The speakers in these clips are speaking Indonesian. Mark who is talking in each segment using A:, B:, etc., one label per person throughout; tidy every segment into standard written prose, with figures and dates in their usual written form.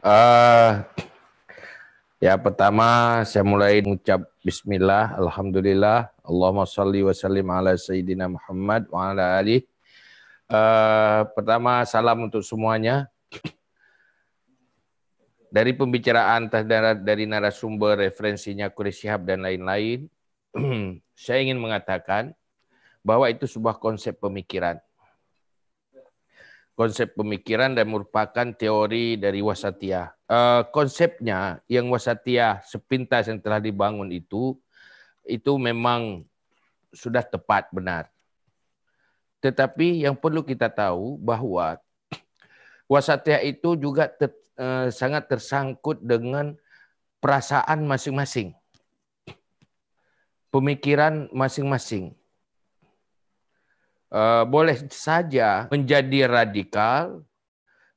A: Eh, ya pertama saya mulai mengucap Bismillah, Alhamdulillah, Allahumma salli wa sallim ala Sayyidina Muhammad wa ala alihi. Pertama salam untuk semuanya. Dari pembicaraan dari narasumber, referensinya Quraish Shihab dan lain-lain, saya ingin mengatakan bahwa itu sebuah konsep pemikiran. Konsep pemikiran dan merupakan teori dari wasatiyah. Konsepnya yang wasatiyah sepintas yang telah dibangun itu memang sudah tepat, benar. Tetapi yang perlu kita tahu bahwa wasatiyah itu juga sangat tersangkut dengan perasaan masing-masing, pemikiran masing-masing. Boleh saja menjadi radikal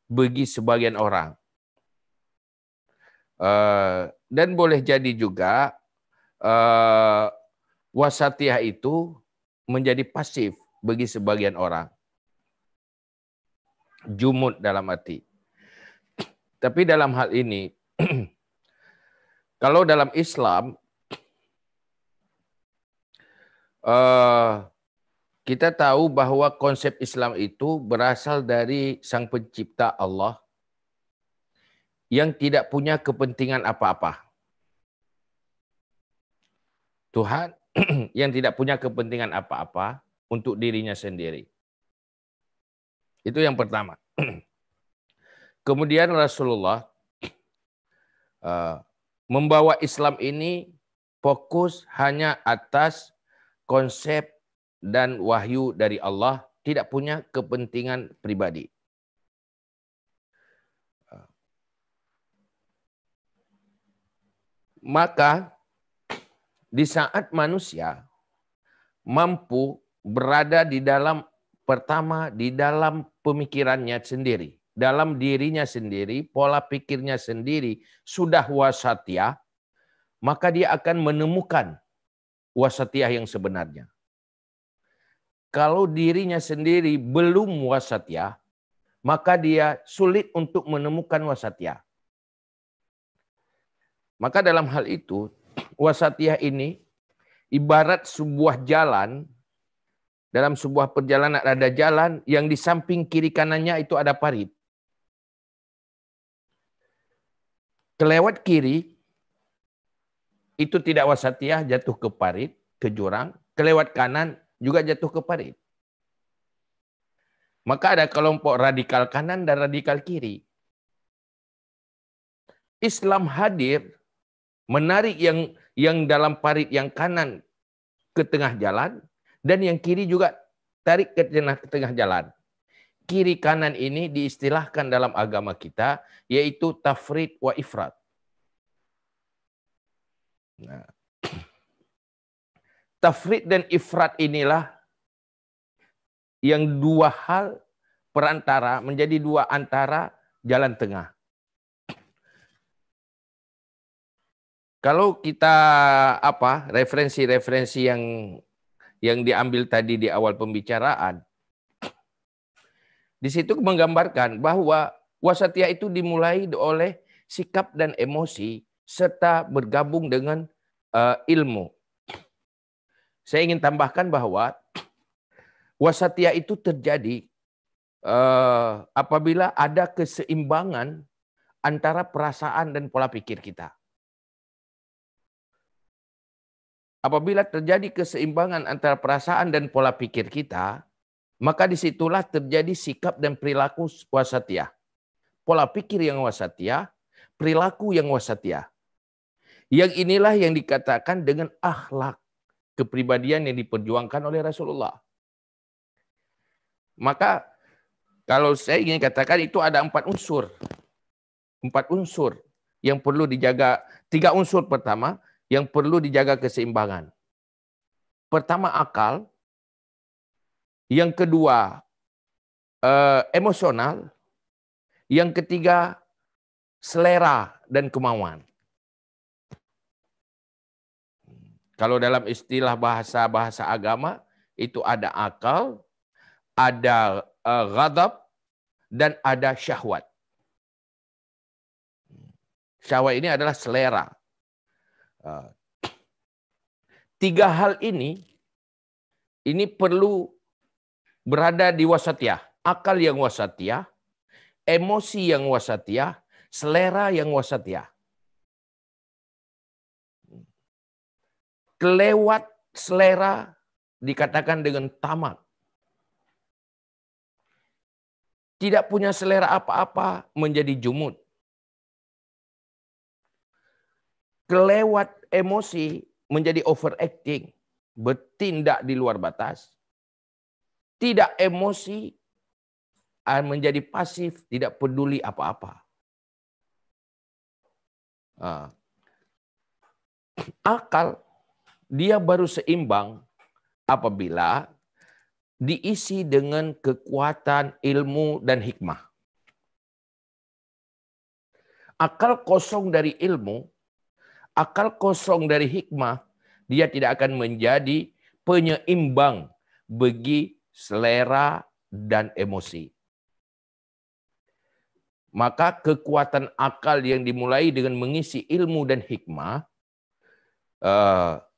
A: bagi sebagian orang. Dan boleh jadi juga wasatiyah itu menjadi pasif bagi sebagian orang. Jumud dalam arti. Tapi dalam hal ini, kalau dalam Islam, kita tahu bahwa konsep Islam itu berasal dari Sang Pencipta Allah yang tidak punya kepentingan apa-apa. Tuhan yang tidak punya kepentingan apa-apa untuk dirinya sendiri. Itu yang pertama. Kemudian Rasulullah membawa Islam ini fokus hanya atas konsep dan wahyu dari Allah, tidak punya kepentingan pribadi. Maka di saat manusia mampu berada di dalam pemikirannya sendiri, dalam dirinya sendiri, pola pikirnya sendiri sudah wasatiyah, maka dia akan menemukan wasatiyah yang sebenarnya. Kalau dirinya sendiri belum wasatiyah, maka dia sulit untuk menemukan wasatiyah. Maka dalam hal itu, wasatiyah ini ibarat sebuah jalan. Dalam sebuah perjalanan ada jalan yang di samping kiri kanannya itu ada parit. Kelewat kiri, itu tidak wasatiyah, jatuh ke parit, ke jurang. Kelewat kanan, juga jatuh ke parit. Maka ada kelompok radikal kanan dan radikal kiri. Islam hadir menarik yang dalam parit yang kanan ke tengah jalan, dan yang kiri juga tarik ke tengah jalan. Kiri kanan ini diistilahkan dalam agama kita, yaitu tafrid wa ifrat. Nah, tafrid dan ifrat inilah yang dua hal perantara, menjadi dua antara jalan tengah. Kalau kita referensi-referensi yang diambil tadi di awal pembicaraan, di situ menggambarkan bahwa wasatiyah itu dimulai oleh sikap dan emosi serta bergabung dengan ilmu. Saya ingin tambahkan bahwa wasatiyah itu terjadi apabila ada keseimbangan antara perasaan dan pola pikir kita. Apabila terjadi keseimbangan antara perasaan dan pola pikir kita, maka disitulah terjadi sikap dan perilaku wasatiyah. Pola pikir yang wasatiyah, perilaku yang wasatiyah. Yang inilah yang dikatakan dengan akhlak, kepribadian yang diperjuangkan oleh Rasulullah. Maka kalau saya ingin katakan itu ada 4 unsur. 4 unsur yang perlu dijaga. 3 unsur pertama yang perlu dijaga keseimbangan. Pertama akal, yang kedua emosional, yang ketiga selera dan kemauan. Kalau dalam istilah bahasa agama itu ada akal, ada ghadab, dan ada syahwat. Syahwat ini adalah selera. Tiga hal ini perlu berada di wasatiyah. Akal yang wasatiyah, emosi yang wasatiyah, selera yang wasatiyah. Kelewat selera dikatakan dengan tamak. Tidak punya selera apa-apa menjadi jumud. Kelewat emosi menjadi overacting, bertindak di luar batas. Tidak emosi menjadi pasif, tidak peduli apa-apa. Akal dia baru seimbang apabila diisi dengan kekuatan ilmu dan hikmah. Akal kosong dari ilmu, akal kosong dari hikmah, dia tidak akan menjadi penyeimbang bagi selera dan emosi. Maka kekuatan akal yang dimulai dengan mengisi ilmu dan hikmah,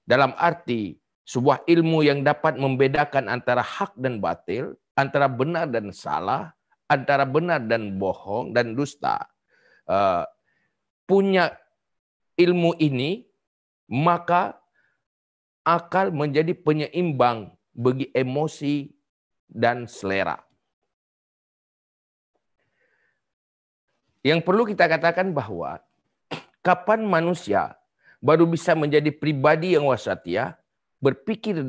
A: dalam arti sebuah ilmu yang dapat membedakan antara hak dan batil, antara benar dan salah, antara benar dan bohong dan dusta. Punya ilmu ini, maka akal menjadi penyeimbang bagi emosi dan selera. Yang perlu kita katakan bahwa kapan manusia baru bisa menjadi pribadi yang wasatiyah, berpikir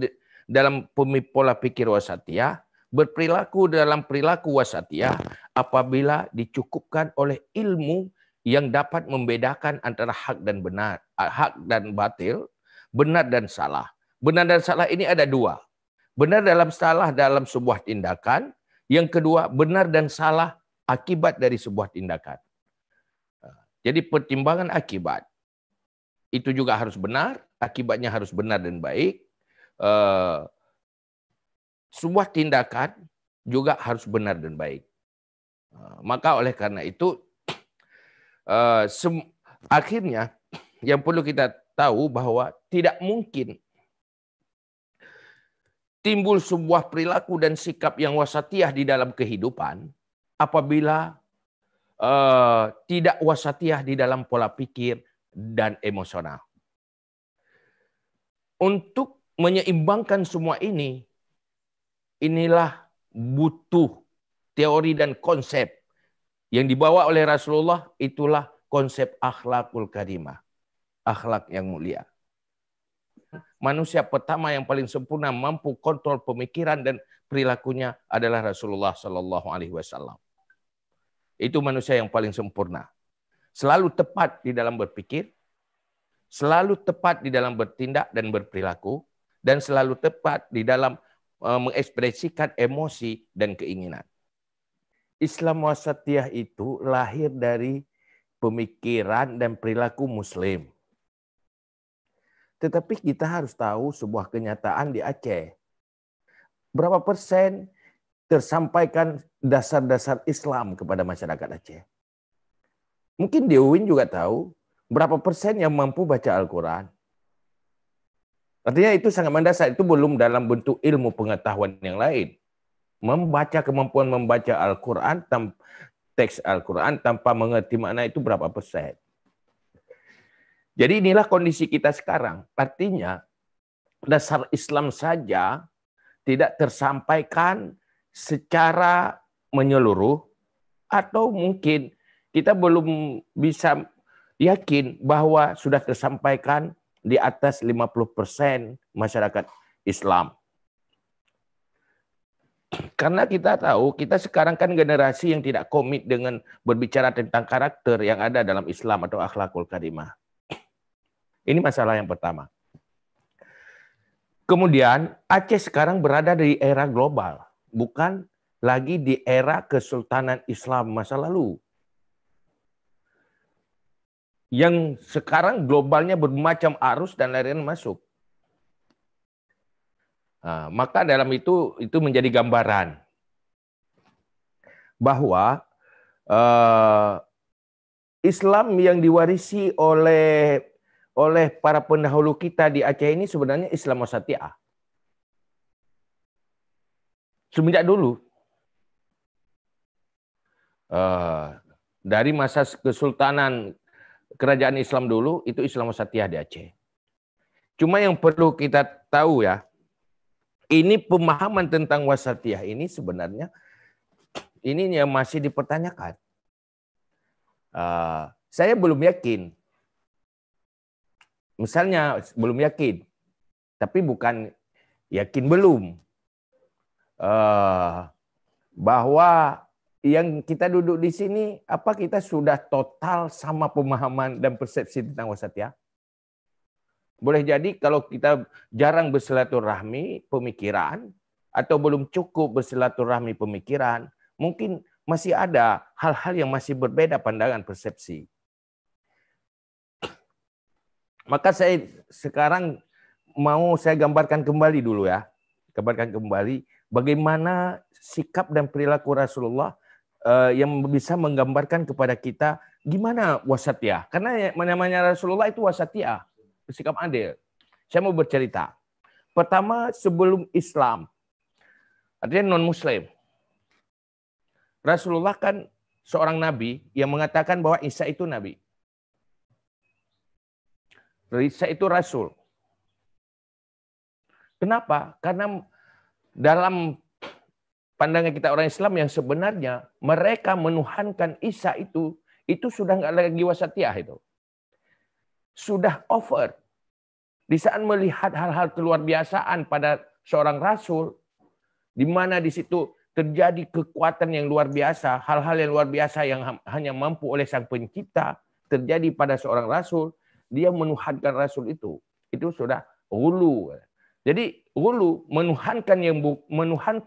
A: dalam pola pikir wasatiyah, berperilaku dalam perilaku wasatiyah, apabila dicukupkan oleh ilmu yang dapat membedakan antara hak dan benar, hak dan batil, benar dan salah. Benar dan salah ini ada dua. Benar dalam salah dalam sebuah tindakan. Yang kedua, benar dan salah akibat dari sebuah tindakan. Jadi pertimbangan akibat itu juga harus benar, akibatnya harus benar dan baik. Sebuah tindakan juga harus benar dan baik. Maka oleh karena itu, akhirnya yang perlu kita tahu bahwa tidak mungkin timbul sebuah perilaku dan sikap yang wasatiyah di dalam kehidupan apabila tidak wasatiyah di dalam pola pikir dan emosional. Untuk menyeimbangkan semua ini, inilah butuh teori dan konsep yang dibawa oleh Rasulullah, itulah konsep akhlakul karimah, akhlak yang mulia. Manusia pertama yang paling sempurna mampu kontrol pemikiran dan perilakunya adalah Rasulullah Shallallahu Alaihi Wasallam. Itu manusia yang paling sempurna. Selalu tepat di dalam berpikir, selalu tepat di dalam bertindak dan berperilaku, dan selalu tepat di dalam mengekspresikan emosi dan keinginan. Islam wasatiyah itu lahir dari pemikiran dan perilaku Muslim. Tetapi kita harus tahu sebuah kenyataan di Aceh. Berapa persen tersampaikan dasar-dasar Islam kepada masyarakat Aceh? Mungkin di UIN juga tahu berapa persen yang mampu baca Al-Quran. Artinya itu sangat mendasar, itu belum dalam bentuk ilmu pengetahuan yang lain. Kemampuan membaca Al-Quran, teks Al-Quran tanpa mengerti makna itu berapa persen. Jadi inilah kondisi kita sekarang. Artinya dasar Islam saja tidak tersampaikan secara menyeluruh, atau mungkin kita belum bisa yakin bahwa sudah tersampaikan di atas 50% masyarakat Islam. Karena kita tahu, kita sekarang kan generasi yang tidak komit dengan berbicara tentang karakter yang ada dalam Islam atau akhlakul karimah. Ini masalah yang pertama. Kemudian Aceh sekarang berada di era global, bukan lagi di era kesultanan Islam masa lalu. Yang sekarang globalnya bermacam arus dan larian masuk. Nah, maka dalam itu menjadi gambaran bahwa Islam yang diwarisi oleh para pendahulu kita di Aceh ini sebenarnya Islam wasatiyah. Semenjak dulu. Dari masa Kesultanan Kerajaan Islam dulu, itu Islam wasatiyah di Aceh. Cuma yang perlu kita tahu ya, ini pemahaman tentang wasatiyah ini sebenarnya ini yang masih dipertanyakan. Saya belum yakin. Misalnya belum yakin, tapi bukan yakin belum. Bahwa yang kita duduk di sini, apa kita sudah total sama pemahaman dan persepsi tentang wasatiyah? Boleh jadi kalau kita jarang bersilaturahmi pemikiran, atau belum cukup bersilaturahmi pemikiran, mungkin masih ada hal-hal yang masih berbeda pandangan persepsi. Maka saya sekarang mau saya gambarkan kembali dulu ya. Gambarkan kembali bagaimana sikap dan perilaku Rasulullah yang bisa menggambarkan kepada kita gimana wasatiyah. Karena namanya Rasulullah itu wasatiyah, bersikap adil. Saya mau bercerita. Pertama, sebelum Islam, artinya non-Muslim. Rasulullah kan seorang nabi yang mengatakan bahwa Isa itu nabi. Isa itu rasul. Kenapa? Karena dalam pandangan kita orang Islam yang sebenarnya mereka menuhankan Isa itu sudah nggak lagi wasatiyah itu. Sudah over. Di saat melihat hal-hal keluar biasaan pada seorang rasul, di mana di situ terjadi kekuatan yang luar biasa, hal-hal yang luar biasa yang hanya mampu oleh Sang Pencipta terjadi pada seorang rasul, dia menuhankan rasul itu sudah ghulu. Jadi ghulu menuhankan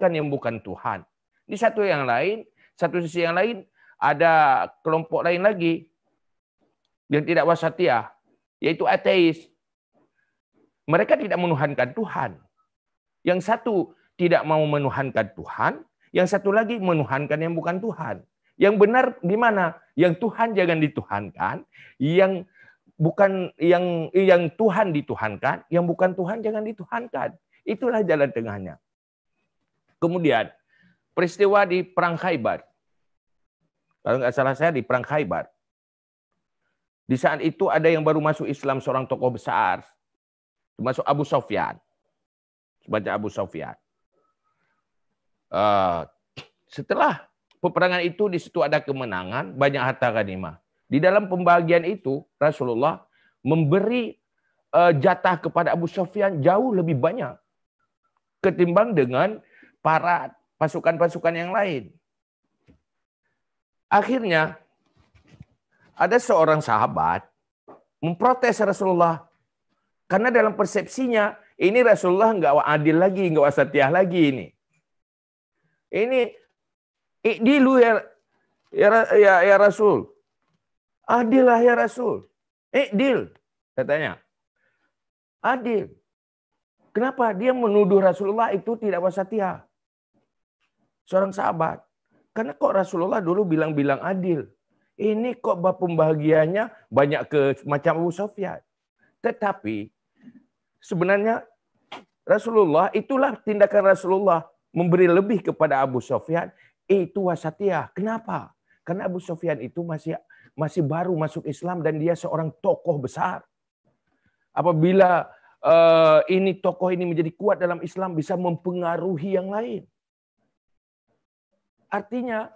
A: yang bukan Tuhan. Di satu sisi yang lain ada kelompok lain lagi yang tidak wasatiyah, yaitu ateis. Mereka tidak menuhankan Tuhan. Yang satu tidak mau menuhankan Tuhan, yang satu lagi menuhankan yang bukan Tuhan. Yang benar di mana? Yang Tuhan jangan dituhankan, yang bukan yang Tuhan dituhankan, yang bukan Tuhan jangan dituhankan. Itulah jalan tengahnya. Kemudian peristiwa di Perang Khaybar. Kalau nggak salah saya di Perang Khaybar. Di saat itu ada yang baru masuk Islam, seorang tokoh besar. Termasuk Abu Sufyan. Sebaca Abu Sufyan. Setelah peperangan itu di situ ada kemenangan, banyak harta ghanimah. Di dalam pembagian itu Rasulullah memberi jatah kepada Abu Sufyan jauh lebih banyak ketimbang dengan para pasukan-pasukan yang lain. Akhirnya ada seorang sahabat memprotes Rasulullah karena dalam persepsinya ini Rasulullah nggak adil lagi, nggak wasatiyah lagi ini. Ini ikdilu ya Rasul. Adil lah ya Rasul. Ikdil katanya. Adil. Kenapa? Dia menuduh Rasulullah itu tidak wasatiyah. Seorang sahabat. Karena kok Rasulullah dulu bilang-bilang adil. Ini kok pembagiannya banyak ke macam Abu Sufyan. Tetapi sebenarnya Rasulullah, itulah tindakan Rasulullah memberi lebih kepada Abu Sufyan, itu wasatiyah. Kenapa? Karena Abu Sufyan itu masih baru masuk Islam dan dia seorang tokoh besar. Apabila tokoh ini menjadi kuat dalam Islam, bisa mempengaruhi yang lain. Artinya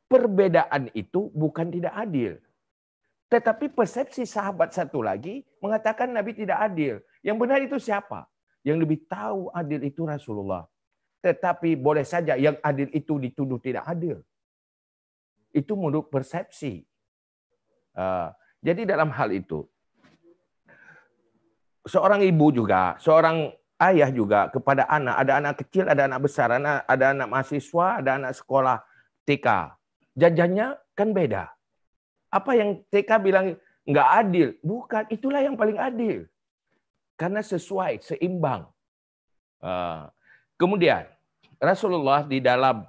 A: perbedaan itu bukan tidak adil. Tetapi persepsi sahabat satu lagi mengatakan Nabi tidak adil. Yang benar itu siapa? Yang lebih tahu adil itu Rasulullah. Tetapi boleh saja yang adil itu dituduh tidak adil. Itu menurut persepsi. Jadi dalam hal itu, seorang ibu juga, seorang ayah juga kepada anak, ada anak kecil, ada anak besar, ada anak mahasiswa, ada anak sekolah TK. Jajannya kan beda. Apa yang TK bilang nggak adil? Bukan, itulah yang paling adil. Karena sesuai, seimbang. Kemudian Rasulullah di dalam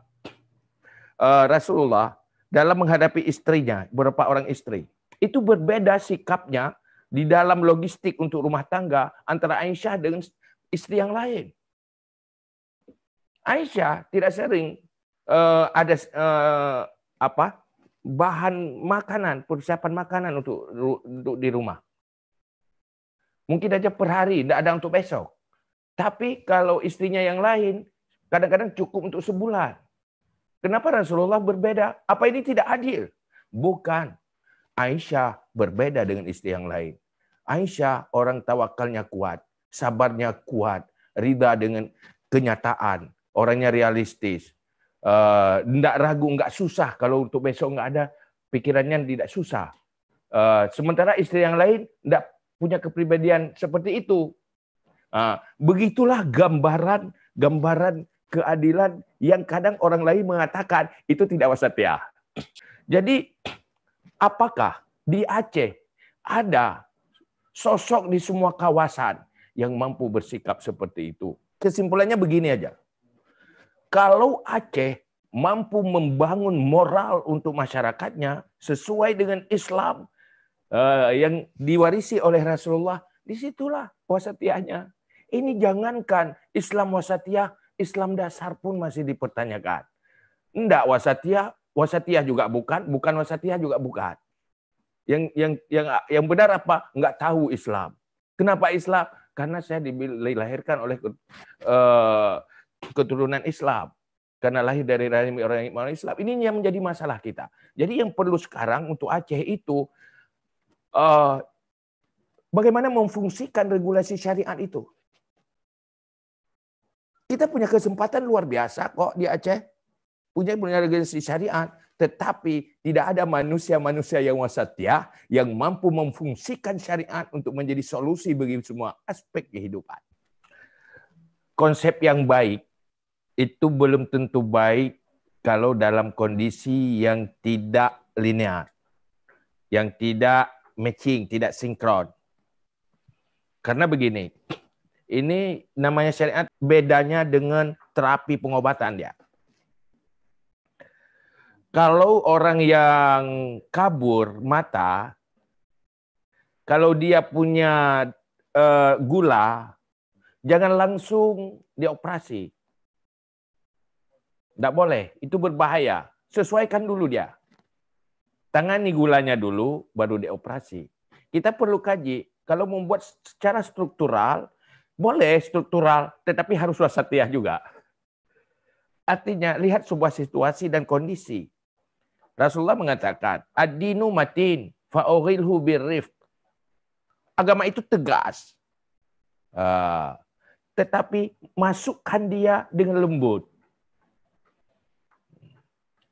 A: Rasulullah dalam menghadapi istrinya, beberapa orang istri. Itu berbeda sikapnya di dalam logistik untuk rumah tangga antara Aisyah dengan istri yang lain. Aisyah tidak sering ada bahan makanan, persiapan makanan untuk di rumah. Mungkin aja per hari, tidak ada untuk besok. Tapi kalau istrinya yang lain, kadang-kadang cukup untuk sebulan. Kenapa Rasulullah berbeda? Apa ini tidak adil? Bukan. Aisyah berbeda dengan istri yang lain. Aisyah orang tawakalnya kuat, sabarnya kuat, ridha dengan kenyataan, orangnya realistis. Tidak ragu, nggak susah. Kalau untuk besok nggak ada, pikirannya tidak susah. Sementara istri yang lain tidak punya kepribadian seperti itu. Begitulah gambaran keadilan yang kadang orang lain mengatakan itu tidak wasatiyah. Jadi apakah di Aceh ada sosok di semua kawasan yang mampu bersikap seperti itu? Kesimpulannya begini aja. Kalau Aceh mampu membangun moral untuk masyarakatnya sesuai dengan Islam yang diwarisi oleh Rasulullah, disitulah wasatiyahnya. Ini jangankan Islam wasatiyah, Islam dasar pun masih dipertanyakan. Enggak wasatiyah juga bukan wasatiyah juga bukan. Yang benar apa? Enggak tahu Islam. Kenapa Islam? Karena saya dilahirkan oleh keturunan Islam. Karena lahir dari orang Islam. Ini yang menjadi masalah kita. Jadi yang perlu sekarang untuk Aceh itu bagaimana memfungsikan regulasi syariat itu. Kita punya kesempatan luar biasa kok di Aceh. Punya regulasi syariat. Tetapi tidak ada manusia-manusia yang wasatiyah yang mampu memfungsikan syariat untuk menjadi solusi bagi semua aspek kehidupan. Konsep yang baik itu belum tentu baik kalau dalam kondisi yang tidak linear. Yang tidak matching, tidak sinkron. Karena begini, ini namanya syariat bedanya dengan terapi pengobatan dia. Kalau orang yang kabur mata, kalau dia punya gula, jangan langsung dioperasi. Tidak boleh, itu berbahaya. Sesuaikan dulu dia. Tangani gulanya dulu, baru dioperasi. Kita perlu kaji. Kalau membuat secara struktural, boleh struktural, tetapi harus wasatiyah juga. Artinya, lihat sebuah situasi dan kondisi. Rasulullah mengatakan, ad-dinu matin, fa'ughilhu birrifq. Agama itu tegas. Tetapi masukkan dia dengan lembut.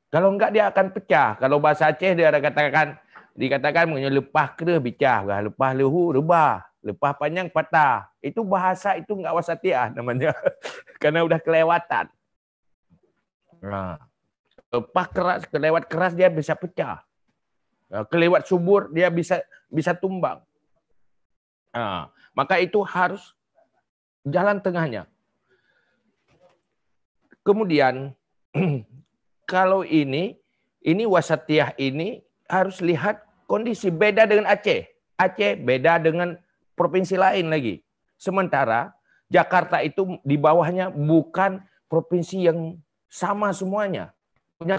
A: Kalau enggak dia akan pecah. Kalau bahasa Aceh dia ada dikatakan mengenai lepah kera pecah, lepah lehu rebah, lepah panjang patah. Itu bahasa itu enggak wasatiyah namanya. Karena udah kelewatan. Lepah keras, kelewat keras dia bisa pecah. Kelewat subur dia bisa tumbang. Maka itu harus jalan tengahnya. Kemudian kalau ini wasatiyah ini harus lihat kondisi beda dengan Aceh. Aceh beda dengan provinsi lain lagi. Sementara Jakarta itu di bawahnya bukan provinsi yang sama semuanya. Punya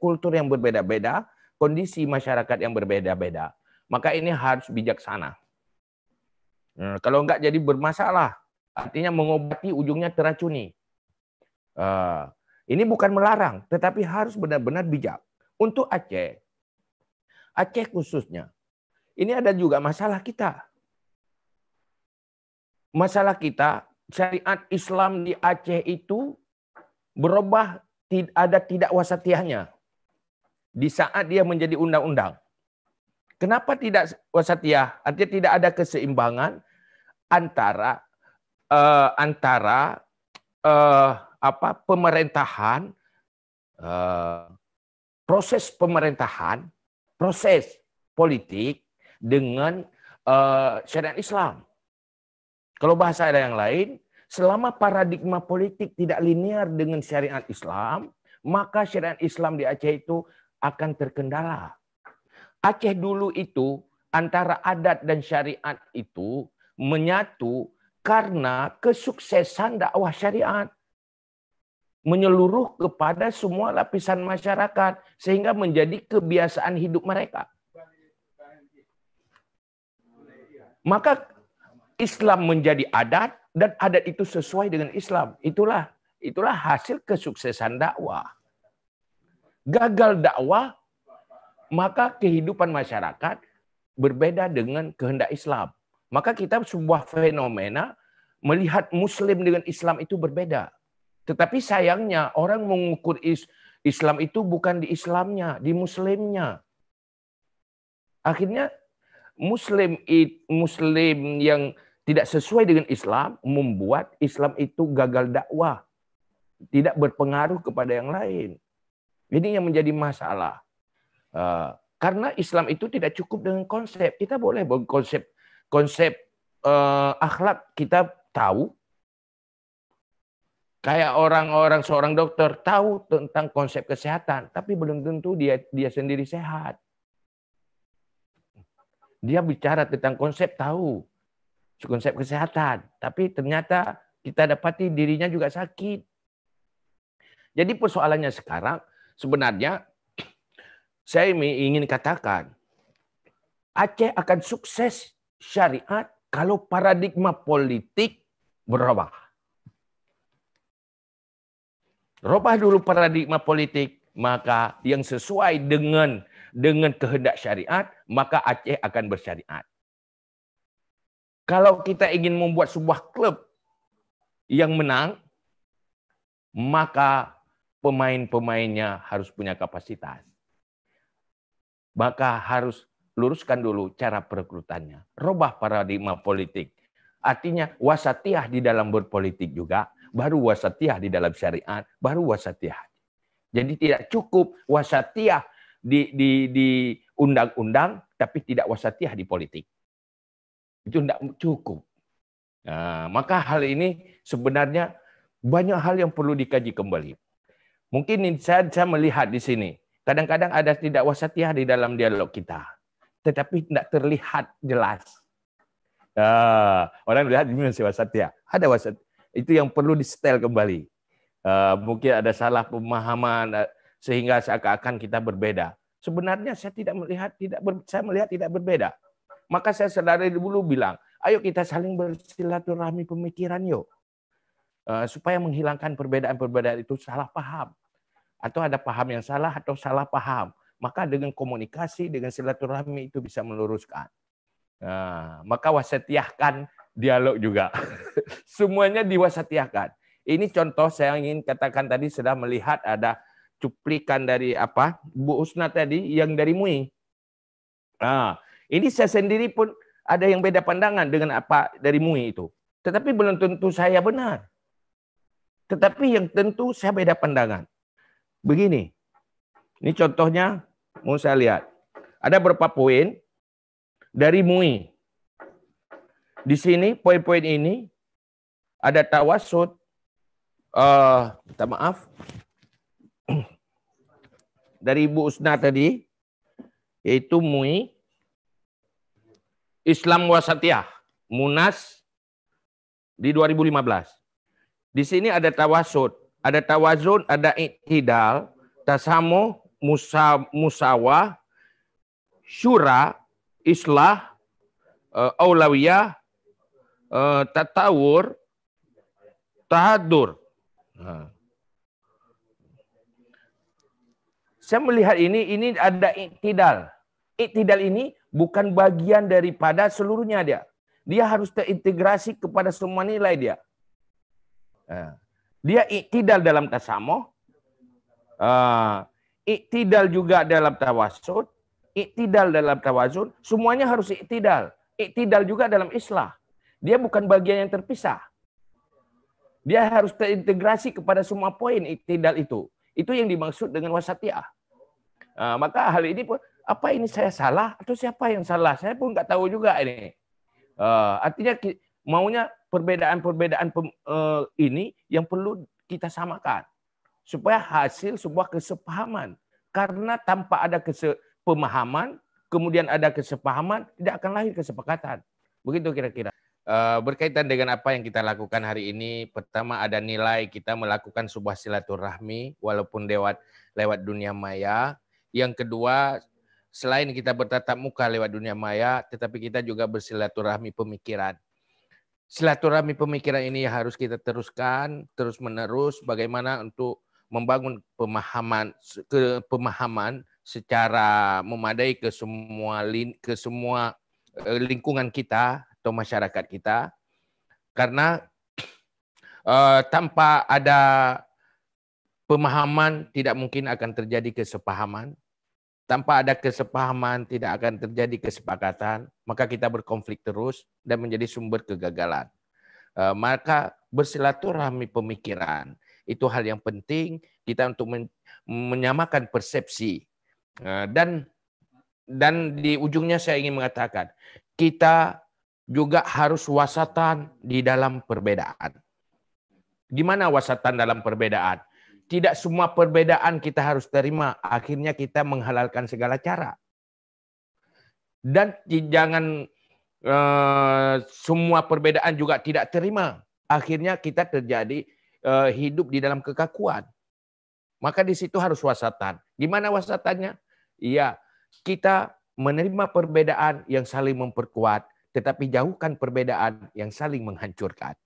A: kultur yang berbeda-beda, kondisi masyarakat yang berbeda-beda. Maka ini harus bijaksana. Kalau enggak jadi bermasalah. Artinya mengobati ujungnya teracuni. Ini bukan melarang, tetapi harus benar-benar bijak. Untuk Aceh khususnya, ini ada juga masalah kita. Masalah kita, syariat Islam di Aceh itu berubah, ada tidak wasatiyahnya. Di saat dia menjadi undang-undang. Kenapa tidak wasatiyah? Artinya tidak ada keseimbangan antara pemerintahan, proses pemerintahan, proses politik dengan syariat Islam. Kalau bahasa ada yang lain, selama paradigma politik tidak linear dengan syariat Islam, maka syariat Islam di Aceh itu akan terkendala. Aceh dulu itu antara adat dan syariat itu menyatu karena kesuksesan dakwah syariat. Menyeluruh kepada semua lapisan masyarakat sehingga menjadi kebiasaan hidup mereka. Maka Islam menjadi adat dan adat itu sesuai dengan Islam. Itulah hasil kesuksesan dakwah. Gagal dakwah, maka kehidupan masyarakat berbeda dengan kehendak Islam. Maka kita sebuah fenomena melihat Muslim dengan Islam itu berbeda. Tetapi sayangnya orang mengukur Islam itu bukan di Islamnya, di Muslimnya. Akhirnya Muslim yang tidak sesuai dengan Islam membuat Islam itu gagal dakwah, tidak berpengaruh kepada yang lain. Ini yang menjadi masalah. Karena Islam itu tidak cukup dengan konsep. Kita boleh konsep akhlak kita tahu. Kayak seorang dokter tahu tentang konsep kesehatan, tapi belum tentu dia sendiri sehat. Dia bicara tentang konsep kesehatan, tapi ternyata kita dapati dirinya juga sakit. Jadi persoalannya sekarang sebenarnya saya ingin katakan Aceh akan sukses syariat kalau paradigma politik berubah. Rubah dulu paradigma politik, maka yang sesuai dengan kehendak syariat, maka Aceh akan bersyariat. Kalau kita ingin membuat sebuah klub yang menang, maka pemain-pemainnya harus punya kapasitas. Maka harus luruskan dulu cara perekrutannya. Rubah paradigma politik. Artinya wasatiyah di dalam berpolitik juga, baru wasatiyah di dalam syariat, baru wasatiyah. Jadi tidak cukup wasatiyah di undang-undang, tapi tidak wasatiyah di politik. Itu tidak cukup. Nah, maka hal ini sebenarnya banyak hal yang perlu dikaji kembali. Mungkin saya melihat di sini, kadang-kadang ada tidak wasatiyah di dalam dialog kita, tetapi tidak terlihat jelas. Orang lihat ini masih wasatiyah. Ada wasatiyah. Itu yang perlu di-setel kembali. Mungkin ada salah pemahaman sehingga seakan-akan kita berbeda. Sebenarnya saya melihat tidak berbeda. Maka saya dari dulu bilang, ayo kita saling bersilaturahmi pemikiran yuk. Supaya menghilangkan perbedaan-perbedaan itu salah paham. Atau ada paham yang salah atau salah paham. Maka dengan komunikasi, dengan silaturahmi itu bisa meluruskan. Maka wasatiyahkan dialog juga. Semuanya diwasatiyahkan. Ini contoh saya ingin katakan tadi sudah melihat ada cuplikan dari Bu Usna tadi yang dari MUI. Ini saya sendiri pun ada yang beda pandangan dengan apa dari MUI itu. Tetapi belum tentu saya benar. Tetapi yang tentu saya beda pandangan. Begini. Ini contohnya mau saya lihat. Ada beberapa poin dari MUI. Di sini poin-poin ini ada tawasud. Minta maaf. Dari Ibu Usna tadi, yaitu MUI, Islam Wasatiyah, Munas di 2015. Di sini ada tawasud, ada tawazun, ada iktidal, tasamuh, musawah, syura, islah, aulawiyah, tatawur, tahadur. Saya melihat ini ada iktidal. Iktidal ini bukan bagian daripada seluruhnya dia. Dia harus terintegrasi kepada semua nilai dia. Dia iktidal dalam tasamuh, iktidal juga dalam tawasud, iktidal dalam tawazun, semuanya harus iktidal. Iktidal juga dalam islah. Dia bukan bagian yang terpisah. Dia harus terintegrasi kepada semua poin iktidal itu. Itu yang dimaksud dengan wasatiyah. Maka hal ini pun, apa ini saya salah atau siapa yang salah? Saya pun nggak tahu juga ini. Artinya maunya perbedaan-perbedaan ini yang perlu kita samakan. Supaya hasil sebuah kesepahaman. Karena tanpa ada pemahaman, kemudian ada kesepahaman, tidak akan lahir kesepakatan. Begitu kira-kira. Berkaitan dengan apa yang kita lakukan hari ini, pertama ada nilai kita melakukan sebuah silaturahmi walaupun lewat dunia maya. Yang kedua, selain kita bertatap muka lewat dunia maya, tetapi kita juga bersilaturahmi pemikiran. Silaturahmi pemikiran ini harus kita teruskan terus-menerus bagaimana untuk membangun pemahaman secara memadai ke semua lingkungan kita atau masyarakat kita, karena tanpa ada pemahaman tidak mungkin akan terjadi kesepahaman, tanpa ada kesepahaman tidak akan terjadi kesepakatan, maka kita berkonflik terus dan menjadi sumber kegagalan. Maka bersilaturahmi pemikiran itu hal yang penting kita untuk menyamakan persepsi, dan di ujungnya saya ingin mengatakan kita juga harus wasatan di dalam perbedaan. Gimana wasatan dalam perbedaan? Tidak semua perbedaan kita harus terima. Akhirnya kita menghalalkan segala cara. Dan jangan semua perbedaan juga tidak terima. Akhirnya kita terjadi hidup di dalam kekakuan. Maka di situ harus wasatan. Gimana wasatannya? Iya, kita menerima perbedaan yang saling memperkuat, tetapi jauhkan perbedaan yang saling menghancurkan.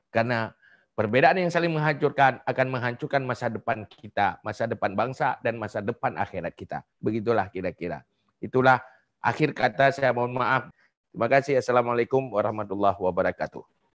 A: Karena perbedaan yang saling menghancurkan akan menghancurkan masa depan kita, masa depan bangsa, dan masa depan akhirat kita. Begitulah kira-kira. Itulah akhir kata, saya mohon maaf. Terima kasih. Assalamualaikum warahmatullahi wabarakatuh.